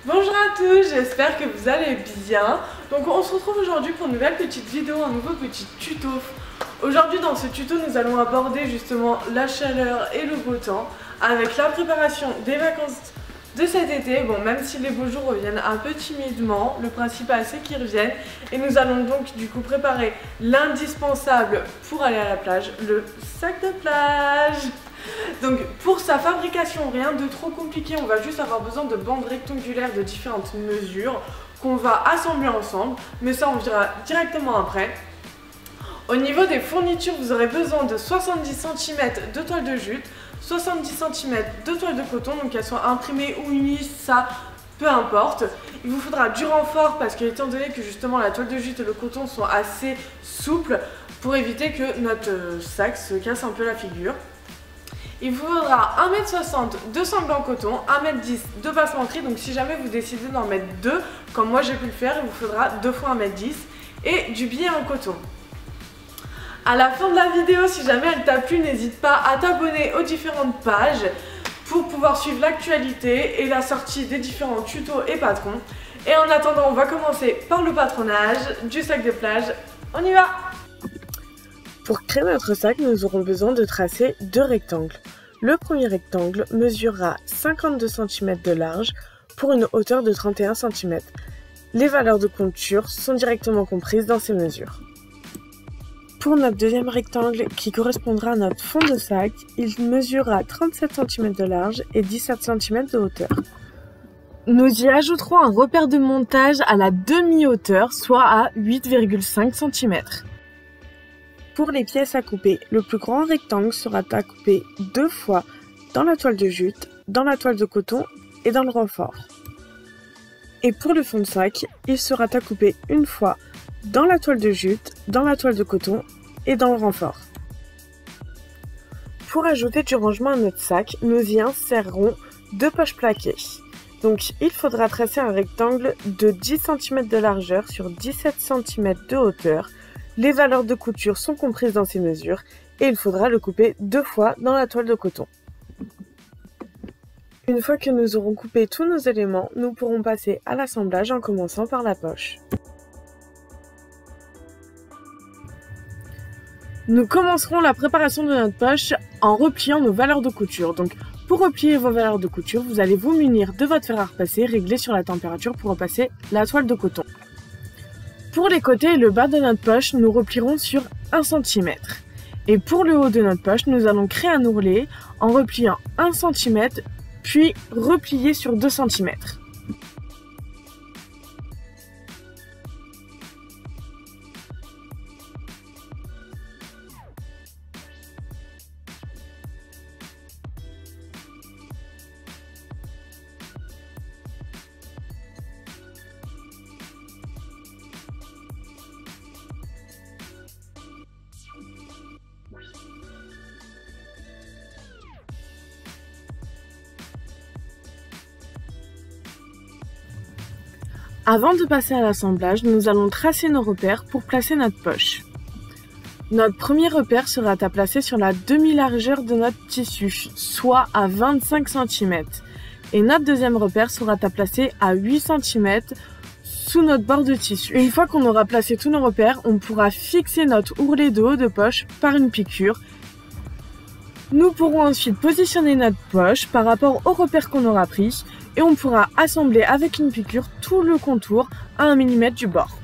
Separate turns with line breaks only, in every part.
Bonjour à tous, j'espère que vous allez bien. Donc on se retrouve aujourd'hui pour une nouvelle petite vidéo, un nouveau petit tuto. Aujourd'hui dans ce tuto nous allons aborder justement la chaleur et le beau temps avec la préparation des vacances de cet été. Bon, même si les beaux jours reviennent un peu timidement, le principal c'est qu'ils reviennent. Et nous allons donc du coup préparer l'indispensable pour aller à la plage, le sac de plage. Donc pour sa fabrication, rien de trop compliqué, on va juste avoir besoin de bandes rectangulaires de différentes mesures qu'on va assembler ensemble, mais ça on verra directement après. Au niveau des fournitures, vous aurez besoin de 70 cm de toile de jute, 70 cm de toile de coton, donc qu'elle soit imprimée ou unie, ça peu importe. Il vous faudra du renfort parce que étant donné que justement la toile de jute et le coton sont assez souples, pour éviter que notre sac se casse un peu la figure. Il vous faudra 1,60 m de sangle en coton, 1,10 m de passementerie, donc si jamais vous décidez d'en mettre deux, comme moi j'ai pu le faire, il vous faudra 2 fois 1,10 m et du billet en coton. À la fin de la vidéo, si jamais elle t'a plu, n'hésite pas à t'abonner aux différentes pages pour pouvoir suivre l'actualité et la sortie des différents tutos et patrons. Et en attendant, on va commencer par le patronage du sac de plage. On y va! Pour créer notre sac, nous aurons besoin de tracer deux rectangles. Le premier rectangle mesurera 52 cm de large pour une hauteur de 31 cm. Les valeurs de couture sont directement comprises dans ces mesures. Pour notre deuxième rectangle, qui correspondra à notre fond de sac, il mesurera 37 cm de large et 17 cm de hauteur. Nous y ajouterons un repère de montage à la demi-hauteur, soit à 8,5 cm. Pour les pièces à couper, le plus grand rectangle sera à couper 2 fois dans la toile de jute, dans la toile de coton et dans le renfort. Et pour le fond de sac, il sera à couper une fois dans la toile de jute, dans la toile de coton et dans le renfort. Pour ajouter du rangement à notre sac, nous y insérerons 2 poches plaquées. Donc il faudra tracer un rectangle de 10 cm de largeur sur 17 cm de hauteur. Les valeurs de couture sont comprises dans ces mesures et il faudra le couper 2 fois dans la toile de coton. Une fois que nous aurons coupé tous nos éléments, nous pourrons passer à l'assemblage en commençant par la poche. Nous commencerons la préparation de notre poche en repliant nos valeurs de couture. Donc pour replier vos valeurs de couture, vous allez vous munir de votre fer à repasser réglé sur la température pour repasser la toile de coton. Pour les côtés et le bas de notre poche, nous replierons sur 1 cm. Et pour le haut de notre poche, nous allons créer un ourlet en repliant 1 cm, puis replier sur 2 cm. Avant de passer à l'assemblage, nous allons tracer nos repères pour placer notre poche. Notre premier repère sera à placer sur la demi-largeur de notre tissu, soit à 25 cm. Et notre deuxième repère sera à placer à 8 cm sous notre bord de tissu. Une fois qu'on aura placé tous nos repères, on pourra fixer notre ourlet de haut de poche par une piqûre. Nous pourrons ensuite positionner notre poche par rapport au repère qu'on aura pris et on pourra assembler avec une piqûre tout le contour à 1 mm du bord.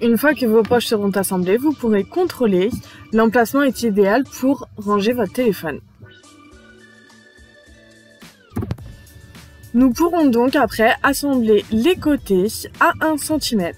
Une fois que vos poches seront assemblées, vous pourrez contrôler. L'emplacement est idéal pour ranger votre téléphone. Nous pourrons donc après assembler les côtés à 1 cm.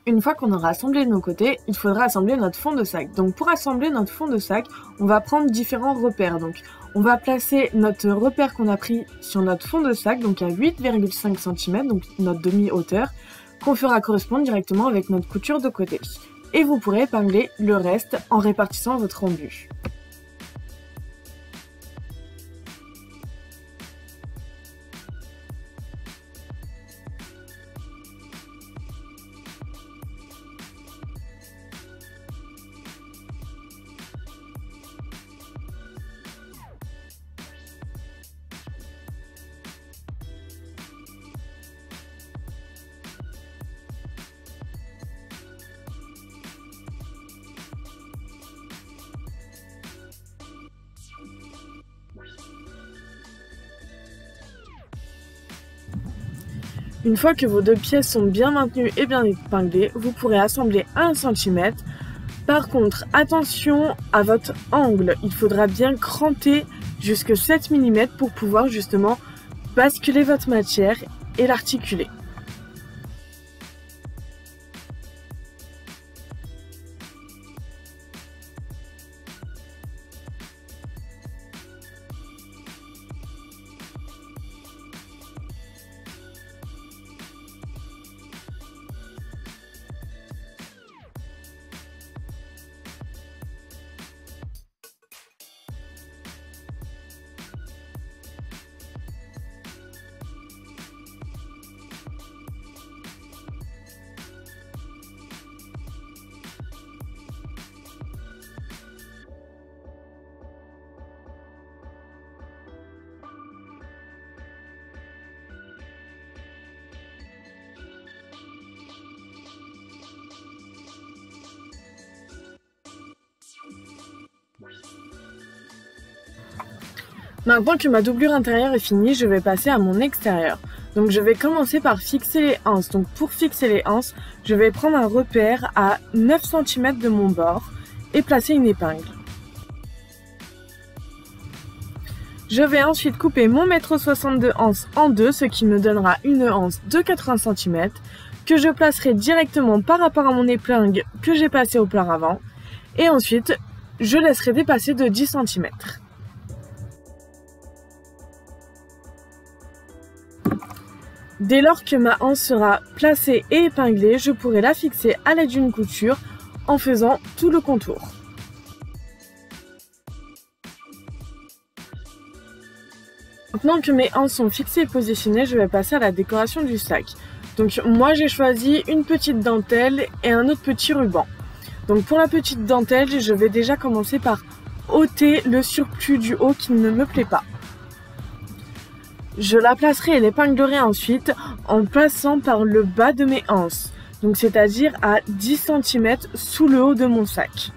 Une fois qu'on aura assemblé de nos côtés, il faudra assembler notre fond de sac. Donc pour assembler notre fond de sac, on va prendre différents repères. Donc on va placer notre repère qu'on a pris sur notre fond de sac, donc à 8,5 cm, donc notre demi-hauteur, qu'on fera correspondre directement avec notre couture de côté. Et vous pourrez épingler le reste en répartissant votre rendu. Une fois que vos deux pièces sont bien maintenues et bien épinglées, vous pourrez assembler à 1 cm. Par contre, attention à votre angle. Il faudra bien cranter jusqu'à 7 mm pour pouvoir justement basculer votre matière et l'articuler. Maintenant que ma doublure intérieure est finie, je vais passer à mon extérieur. Donc je vais commencer par fixer les anses. Donc pour fixer les anses, je vais prendre un repère à 9 cm de mon bord et placer une épingle. Je vais ensuite couper mon 1,62 m anse en deux, ce qui me donnera une anse de 80 cm que je placerai directement par rapport à mon épingle que j'ai passé auparavant. Et ensuite, je laisserai dépasser de 10 cm. Dès lors que ma anse sera placée et épinglée, je pourrai la fixer à l'aide d'une couture en faisant tout le contour. Maintenant que mes anses sont fixées et positionnées, je vais passer à la décoration du sac. Donc moi j'ai choisi une petite dentelle et un autre petit ruban. Donc pour la petite dentelle, je vais déjà commencer par ôter le surplus du haut qui ne me plaît pas. Je la placerai et l'épinglerai ensuite en passant par le bas de mes anses, donc c'est-à-dire à 10 cm sous le haut de mon sac.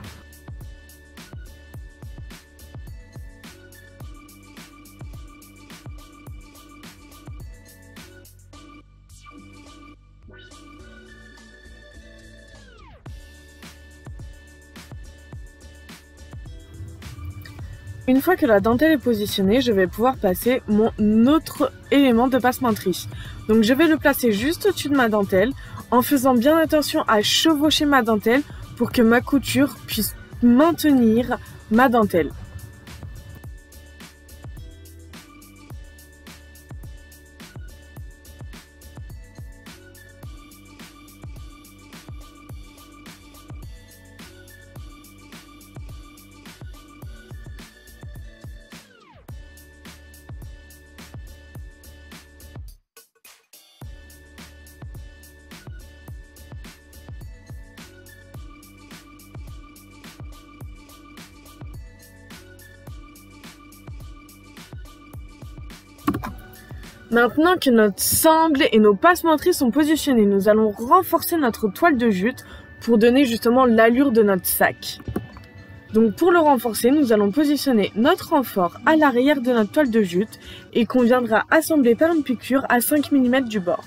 Une fois que la dentelle est positionnée, je vais pouvoir passer mon autre élément de passementerie. Donc je vais le placer juste au-dessus de ma dentelle en faisant bien attention à chevaucher ma dentelle pour que ma couture puisse maintenir ma dentelle. Maintenant que notre sangle et nos passementeries sont positionnés, nous allons renforcer notre toile de jute pour donner justement l'allure de notre sac. Donc pour le renforcer, nous allons positionner notre renfort à l'arrière de notre toile de jute et qu'on viendra assembler par une piqûre à 5 mm du bord.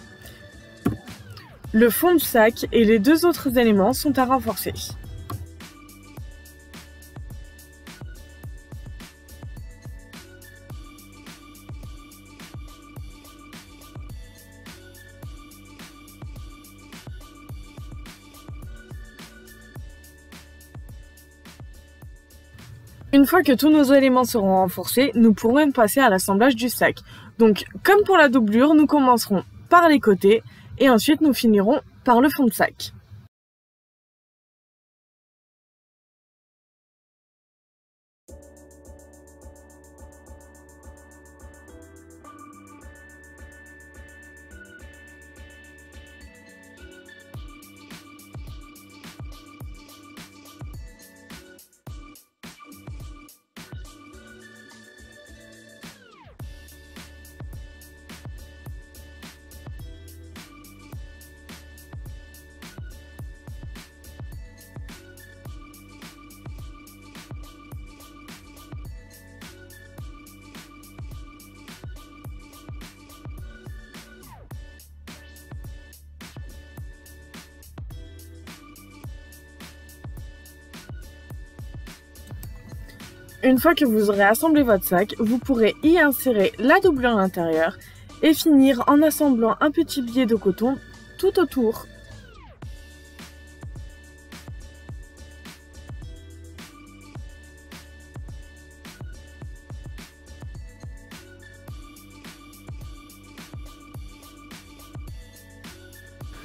Le fond du sac et les deux autres éléments sont à renforcer. Une fois que tous nos éléments seront renforcés, nous pourrons passer à l'assemblage du sac. Donc, comme pour la doublure, nous commencerons par les côtés et ensuite nous finirons par le fond de sac. Une fois que vous aurez assemblé votre sac, vous pourrez y insérer la doublure à l'intérieur et finir en assemblant un petit billet de coton tout autour.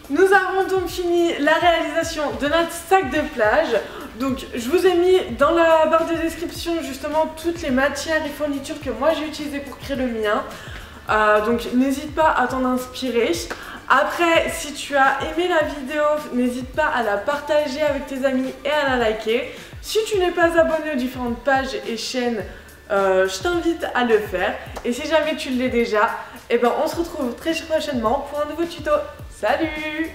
Nous avons donc fini la réalisation de notre sac de plage. Donc je vous ai mis dans la barre de description justement toutes les matières et fournitures que moi j'ai utilisées pour créer le mien. Donc n'hésite pas à t'en inspirer. Après, si tu as aimé la vidéo, n'hésite pas à la partager avec tes amis et à la liker. Si tu n'es pas abonné aux différentes pages et chaînes, je t'invite à le faire. Et si jamais tu l'es déjà, eh ben on se retrouve très prochainement pour un nouveau tuto. Salut!